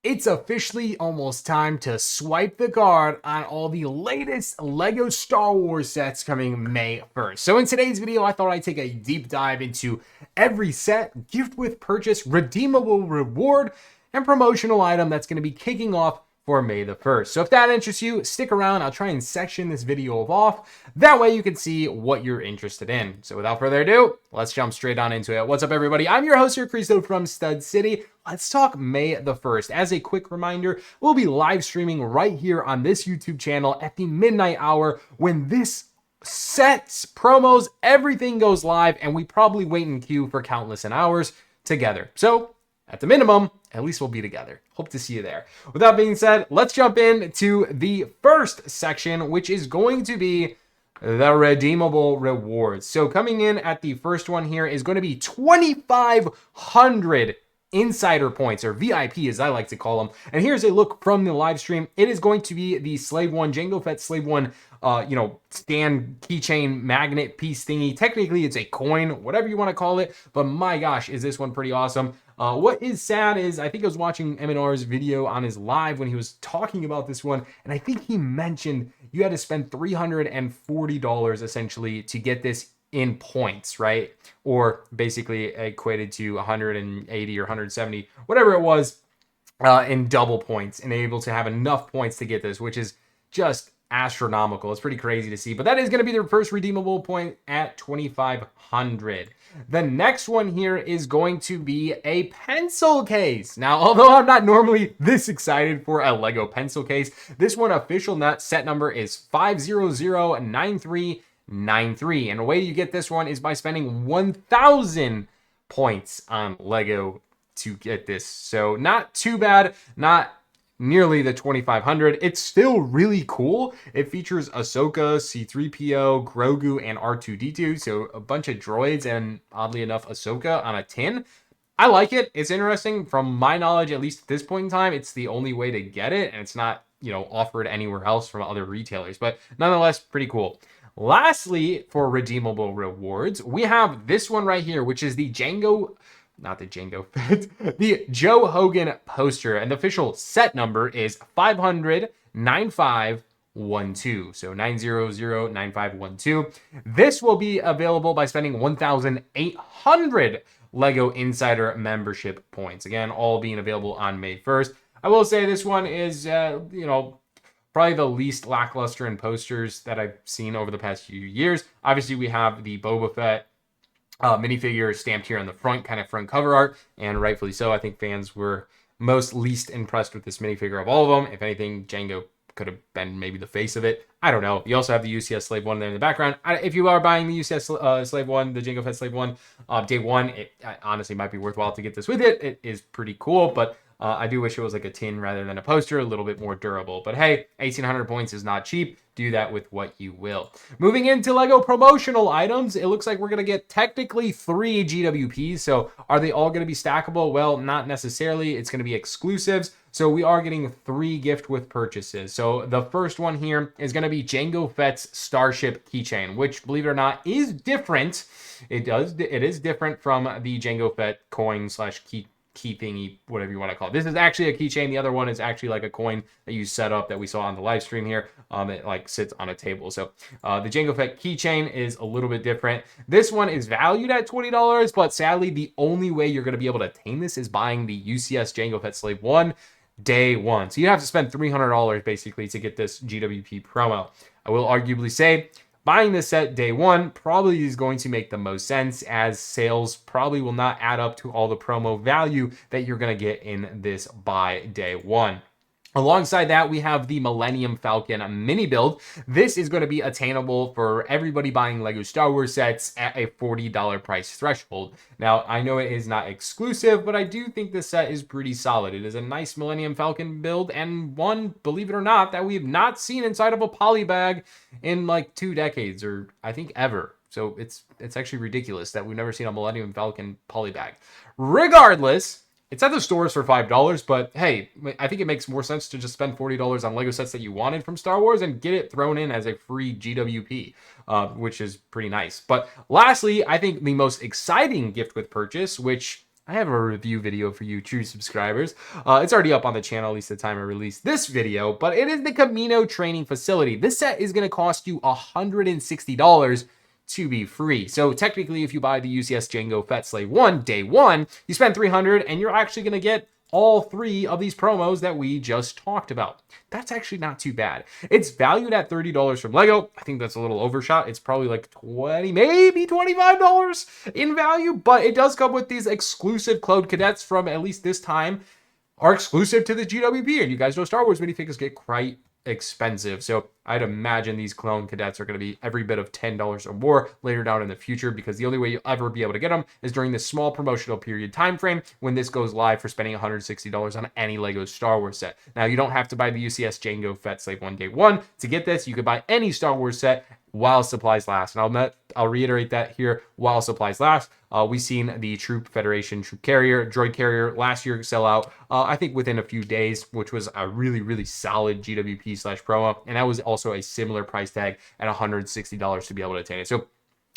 It's officially almost time to swipe the card on all the latest LEGO Star Wars sets coming May 1st. So in today's video, I thought I'd take a deep dive into every set, gift with purchase, redeemable reward, and promotional item that's going to be kicking off for May the 1st. So if that interests you, stick around. I'll try and section this video off. That way you can see what you're interested in. So without further ado, let's jump straight on into it. What's up, everybody? I'm your host here, Cristo from Stud City. Let's talk May the 1st. As a quick reminder, we'll be live streaming right here on this YouTube channel at the midnight hour when this sets, promos, everything goes live, and we probably wait in queue for countless hours together. So at the minimum, at least we'll be together. Hope to see you there. With that being said, let's jump into the first section, which is going to be the Redeemable Rewards. So coming in at the first one here is going to be 2,500 insider points, or VIP as I like to call them. And here's a look from the live stream. It is going to be the Slave One, Jango Fett Slave One, stand keychain magnet piece thingy. Technically it's a coin, whatever you want to call it, but my gosh, is this one pretty awesome. What is sad is I think I was watching M&R's video on his live when he was talking about this one, and I think he mentioned you had to spend $340 essentially to get this in points, right? Or basically equated to 180 or 170, whatever it was, in double points, and able to have enough points to get this, which is just astronomical. It's pretty crazy to see, but that is going to be the first redeemable point at 2,500. The next one here is going to be a pencil case. Now, although I'm not normally this excited for a LEGO pencil case, this one official set number is 5009393. And the way you get this one is by spending 1,000 points on LEGO to get this. So not too bad, not nearly the 2,500. It's still really cool. It features Ahsoka, C-3PO, Grogu, and R2-D2. So a bunch of droids and, oddly enough, Ahsoka on a tin. I like it. It's interesting. From my knowledge, at least at this point in time, it's the only way to get it. And it's not, offered anywhere else from other retailers. But nonetheless, pretty cool. Lastly, for redeemable rewards, we have this one right here, which is the Jango Fett, the Joe Hogan poster, and the official set number is 5009512. So 9009512. This will be available by spending 1,800 LEGO Insider membership points. Again, all being available on May 1st. I will say this one is, probably the least lackluster in posters that I've seen over the past few years. Obviously, we have the Boba Fett minifigure stamped here on the front, kind of front cover art, and rightfully so. I think fans were least impressed with this minifigure of all of them. If anything, Jango could have been maybe the face of it. I don't know. You also have the UCS Slave One there in the background. If you are buying the UCS Slave One, the Jango Fett Slave One, day one, it honestly might be worthwhile to get this with it. It is pretty cool, but I do wish it was like a tin rather than a poster, a little bit more durable. But hey, 1,800 points is not cheap. Do that with what you will. Moving into LEGO promotional items, it looks like we're going to get technically 3 GWPs. So are they all going to be stackable? Well, not necessarily. It's going to be exclusives. So we are getting 3 gift with purchases. So the first one here is going to be Jango Fett's Starship Keychain, which, believe it or not, is different. It is different from the Jango Fett coin / key thingy, whatever you want to call it. This is actually a keychain. The other one is actually like a coin that you set up that we saw on the live stream here. It like sits on a table. So the Jango Fett keychain is a little bit different. This one is valued at $20, but sadly the only way you're going to be able to attain this is buying the UCS Jango Fett Slave One day one. So you have to spend $300 basically to get this GWP promo. I will arguably say buying this set day one probably is going to make the most sense, as sales probably will not add up to all the promo value that you're going to get in this by day one. Alongside that, we have the Millennium Falcon mini build. This is going to be attainable for everybody buying LEGO Star Wars sets at a $40 price threshold. Now, I know it is not exclusive, but I do think this set is pretty solid. It is a nice Millennium Falcon build, and one, believe it or not, that we have not seen inside of a poly bag in like 2 decades, or I think ever. So it's actually ridiculous that we've never seen a Millennium Falcon poly bag. Regardless, it's at the stores for $5, but hey, I think it makes more sense to just spend $40 on LEGO sets that you wanted from Star Wars and get it thrown in as a free GWP, which is pretty nice. But lastly, I think the most exciting gift with purchase, which I have a review video for you true subscribers. It's already up on the channel, at least the time I released this video, but it is the Camino Training Facility. This set is going to cost you $160 to be free. So technically, if you buy the UCS Jango Fett Slave 1 day one, you spend $300 and you're actually going to get all three of these promos that we just talked about. That's actually not too bad. It's valued at $30 from Lego. I think that's a little overshot. It's probably like $20, maybe $25 in value, but it does come with these exclusive clone cadets from, at least this time, are exclusive to the GWP. And you guys know Star Wars minifigures get quite expensive. So I'd imagine these clone cadets are going to be every bit of $10 or more later down in the future, because the only way you'll ever be able to get them is during this small promotional period time frame when this goes live for spending $160 on any Lego Star Wars set. Now, you don't have to buy the UCS Jango Fett Slave 1 day one to get this. You could buy any Star Wars set while supplies last. And I'll reiterate that here, while supplies last. We've seen the Troop Federation Troop Carrier, Droid Carrier last year sell out, I think within a few days, which was a really, really solid GWP/promo. And that was also a similar price tag at $160 to be able to attain it. So,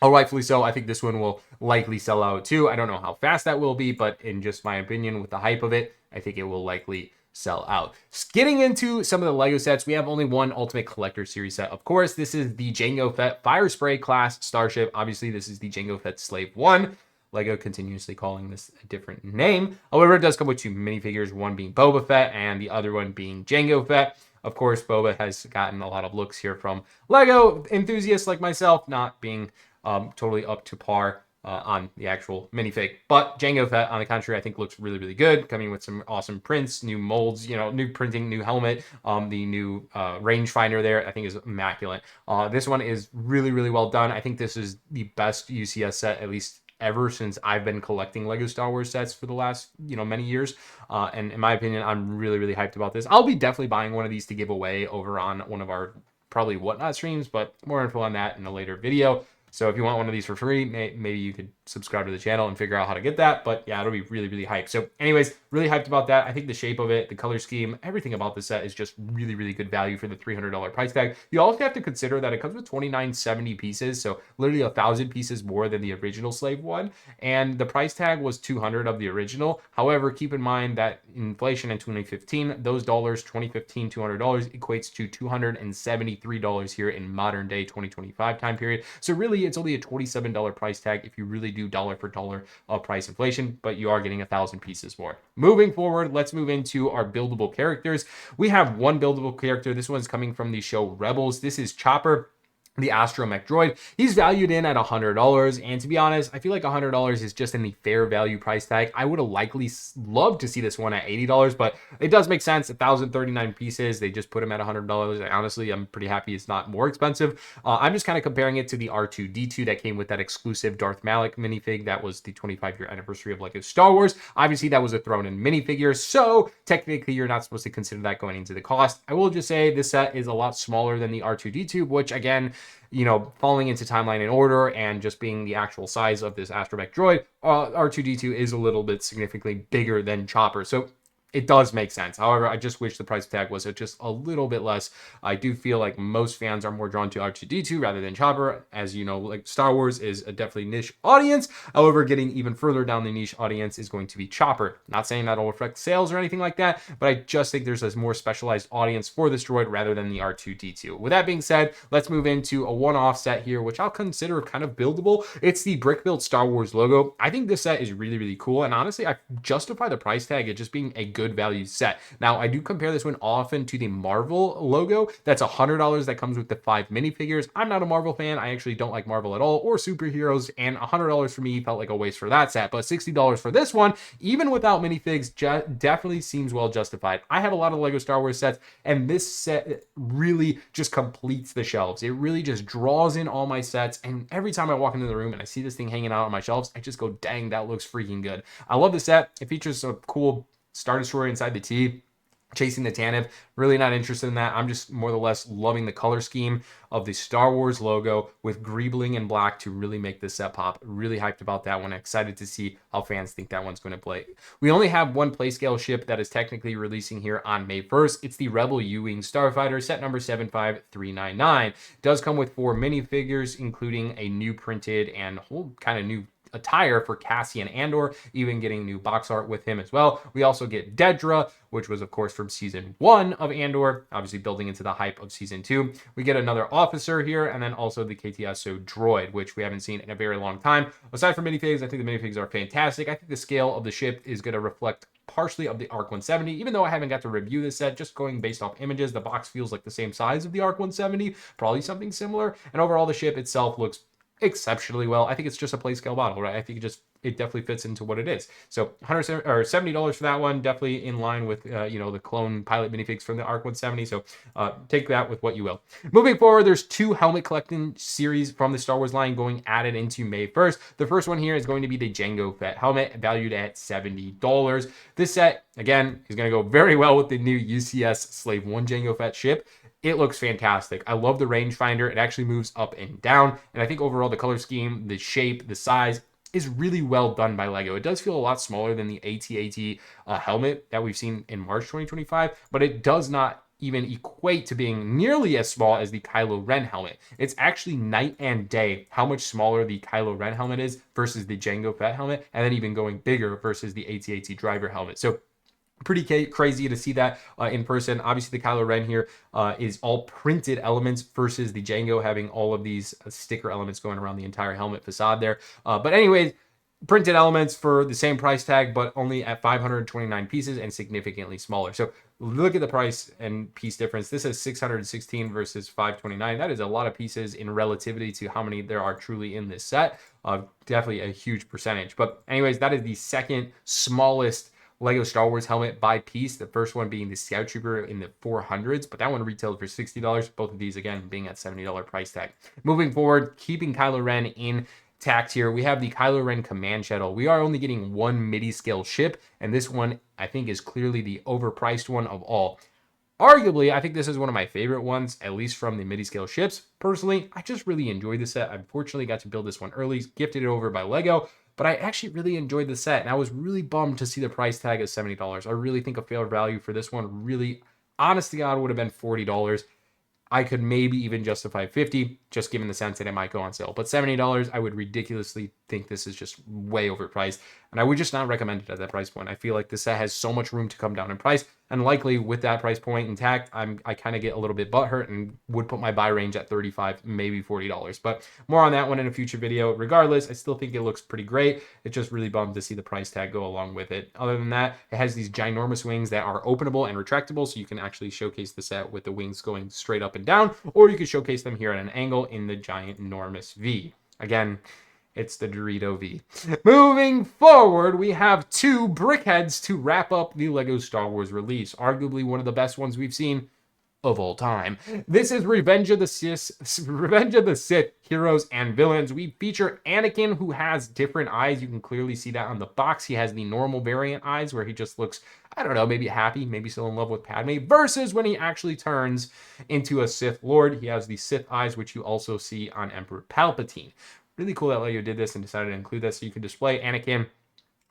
rightfully so, I think this one will likely sell out too. I don't know how fast that will be, but in just my opinion, with the hype of it, I think it will likely sell out. Getting into some of the Lego sets, we have only one Ultimate Collector Series set. Of course, this is the Jango Fett Firespray-Class Starship. Obviously, this is the Jango Fett Slave 1. Lego continuously calling this a different name. However, it does come with two minifigures, one being Boba Fett and the other one being Jango Fett. Of course, Boba has gotten a lot of looks here from Lego enthusiasts like myself, not being totally up to par on the actual minifig. But Jango Fett, on the contrary, I think looks really, really good, coming with some awesome prints, new molds, new printing, new helmet, the new rangefinder there, I think is immaculate. This one is really, really well done. I think this is the best UCS set, at least ever, since I've been collecting Lego Star Wars sets for the last, many years. And in my opinion, I'm really, really hyped about this. I'll be definitely buying one of these to give away over on one of our probably Whatnot streams, but more info on that in a later video. So if you want one of these for free, maybe you could subscribe to the channel and figure out how to get that. But yeah, it'll be really, really hyped. So anyways, really hyped about that. I think the shape of it, the color scheme, everything about the set is just really, really good value for the $300 price tag. You also have to consider that it comes with 2970 pieces. So literally 1,000 pieces more than the original Slave 1. And the price tag was $200 of the original. However, keep in mind that inflation in 2015, those dollars, 2015, $200 equates to $273 here in modern day 2025 time period. So really, it's only a $27 price tag if you really do dollar for dollar price inflation, but you are getting 1,000 pieces more. Moving forward, let's move into our buildable characters. We have one buildable character. This one's coming from the show Rebels. This is Chopper, the Astromech droid. He's valued in at $100, and to be honest, I feel like $100 is just in the fair value price tag. I would have likely loved to see this one at $80, but it does make sense. 1,039 pieces, they just put him at $100. Honestly, I'm pretty happy it's not more expensive. I'm just kind of comparing it to the R2-D2 that came with that exclusive Darth Malak minifig. That was the 25-year anniversary of Lego Star Wars. Obviously, that was a thrown-in minifigure, so technically, you're not supposed to consider that going into the cost. I will just say this set is a lot smaller than the R2-D2, which again, falling into timeline in order and just being the actual size of this Astromech droid, R2-D2 is a little bit significantly bigger than Chopper. So it does make sense. However, I just wish the price tag was just a little bit less. I do feel like most fans are more drawn to R2-D2 rather than Chopper. As you know, like Star Wars is a definitely niche audience. However, getting even further down the niche audience is going to be Chopper. Not saying that'll reflect sales or anything like that, but I just think there's a more specialized audience for this droid rather than the R2-D2. With that being said, let's move into a one-off set here, which I'll consider kind of buildable. It's the Brick Built Star Wars logo. I think this set is really, really cool. And honestly, I justify the price tag at just being a good value set. Now, I do compare this one often to the Marvel logo. That's $100 that comes with the 5 minifigures. I'm not a Marvel fan. I actually don't like Marvel at all or superheroes, and $100 for me felt like a waste for that set. But $60 for this one, even without minifigs, definitely seems well justified. I have a lot of Lego Star Wars sets, and this set really just completes the shelves. It really just draws in all my sets, and every time I walk into the room and I see this thing hanging out on my shelves, I just go, dang, that looks freaking good. I love the set. It features a cool Star Destroyer inside the T, chasing the Tantive. Really not interested in that. I'm just more or less loving the color scheme of the Star Wars logo with greebling and black to really make this set pop. Really hyped about that one. Excited to see how fans think that one's going to play. We only have one playscale ship that is technically releasing here on May 1st. It's the Rebel U-Wing Starfighter, set number 75399. It does come with 4 minifigures, including a new printed and whole kind of new attire for Cassian Andor, even getting new box art with him as well. We also get Dedra, which was, of course, from Season 1 of Andor, obviously building into the hype of Season 2. We get another officer here, and then also the KTSO Droid, which we haven't seen in a very long time. Aside from minifigs, I think the minifigs are fantastic. I think the scale of the ship is going to reflect partially of the ARC 170, even though I haven't got to review this set. Just going based off images, the box feels like the same size of the ARC 170, probably something similar, and overall the ship itself looks exceptionally well. I think it's just a play scale model, right? I think it definitely fits into what it is. So $70 for that one, definitely in line with the clone pilot minifigs from the ARC 170. So take that with what you will. Moving forward, there's 2 helmet collecting series from the Star Wars line going added into May 1st. The first one here is going to be the Jango Fett Helmet, valued at $70. This set, again, is going to go very well with the new UCS Slave 1 Jango Fett ship. It looks fantastic. I love the rangefinder. It actually moves up and down. And I think overall the color scheme, the shape, the size is really well done by LEGO. It does feel a lot smaller than the AT-AT helmet that we've seen in March 2025, but it does not even equate to being nearly as small as the Kylo Ren helmet. It's actually night and day how much smaller the Kylo Ren helmet is versus the Jango Fett helmet, and then even going bigger versus the AT-AT driver helmet. So pretty crazy to see that in person. Obviously, the Kylo Ren here is all printed elements versus the Jango having all of these sticker elements going around the entire helmet facade there. But anyways, printed elements for the same price tag, but only at 529 pieces and significantly smaller. So look at the price and piece difference. This is 616 versus 529. That is a lot of pieces in relativity to how many there are truly in this set. Definitely a huge percentage. But anyways, that is the second smallest LEGO Star Wars helmet by piece. The first one being the Scout Trooper in the 400s, but that one retailed for $60. Both of these, again, being at $70 price tag. Moving forward, keeping Kylo Ren intact here, we have the Kylo Ren Command Shuttle. We are only getting one MIDI scale ship, and this one, I think, is clearly the overpriced one of all. Arguably, I think this is one of my favorite ones, at least from the MIDI scale ships. Personally, I just really enjoyed the set. I unfortunately got to build this one early, gifted it over by LEGO, but I actually really enjoyed the set, and I was really bummed to see the price tag of $70. I really think a fair value for this one really, honest to God, would have been $40. I could maybe even justify $50, just given the sense that it might go on sale. But $70, I would ridiculously think this is just way overpriced, and I would just not recommend it at that price point. I feel like this set has so much room to come down in price, and likely with that price point intact, I kind of get a little bit butthurt and would put my buy range at $35, maybe $40. But more on that one in a future video. Regardless, I still think it looks pretty great. It's just really bummed to see the price tag go along with it. Other than that, it has these ginormous wings that are openable and retractable, so you can actually showcase the set with the wings going straight up and down, or you could showcase them here at an angle in the giant enormous V. Again, it's the Dorito V. Moving forward, we have 2 BrickHeadz to wrap up the LEGO Star Wars release. Arguably one of the best ones we've seen of all time. This is Revenge of the Sith heroes and villains. We feature Anakin, who has different eyes. You can clearly see that on the box. He has the normal variant eyes where he just looks, I don't know, maybe happy, maybe still in love with Padme, versus when he actually turns into a Sith Lord. He has the Sith eyes, which you also see on Emperor Palpatine. Really cool that LEGO did this and decided to include this so you can display Anakin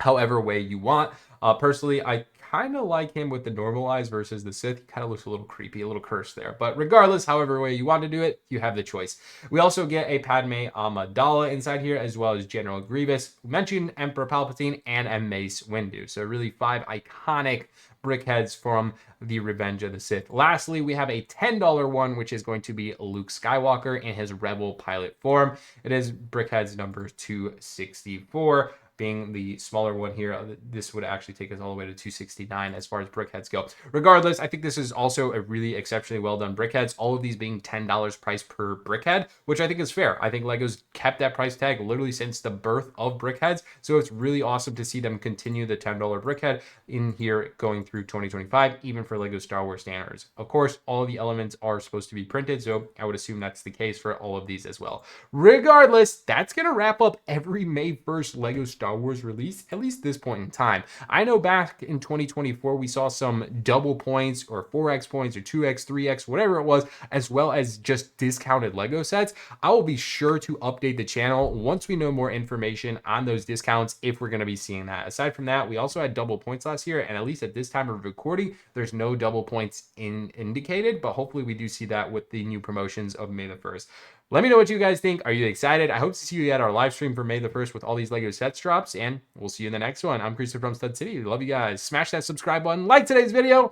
however way you want. Personally, I kind of like him with the normal eyes versus the Sith. He kind of looks a little creepy, a little cursed there. But regardless, however way you want to do it, you have the choice. We also get a Padme Amidala inside here, as well as General Grievous. We mentioned Emperor Palpatine and a Mace Windu. So really 5 iconic BrickHeadz from the Revenge of the Sith. Lastly, we have a $10 one, which is going to be Luke Skywalker in his Rebel pilot form. It is BrickHeadz number 264. Being the smaller one here, this would actually take us all the way to 269 as far as BrickHeadz go. Regardless, I think this is also a really exceptionally well done BrickHeadz, all of these being $10 price per BrickHead, which I think is fair. I think LEGO's kept that price tag literally since the birth of BrickHeadz, so it's really awesome to see them continue the $10 BrickHead in here going through 2025, even for LEGO Star Wars standards. Of course, all of the elements are supposed to be printed, so I would assume that's the case for all of these as well. Regardless, that's going to wrap up every May 1st LEGO Star Wars release, at least this point in time. I know back in 2024, we saw some double points or 4x points or 2x, 3x, whatever it was, as well as just discounted LEGO sets. I will be sure to update the channel once we know more information on those discounts, if we're going to be seeing that. Aside from that, we also had double points last year, and at least at this time of recording, there's no double points indicated, but hopefully we do see that with the new promotions of May the 1st. Let me know what you guys think. Are you excited? I hope to see you at our live stream for May the 1st with all these LEGO sets drops, and we'll see you in the next one. I'm Christopher from Stud City. Love you guys. Smash that subscribe button. Like today's video.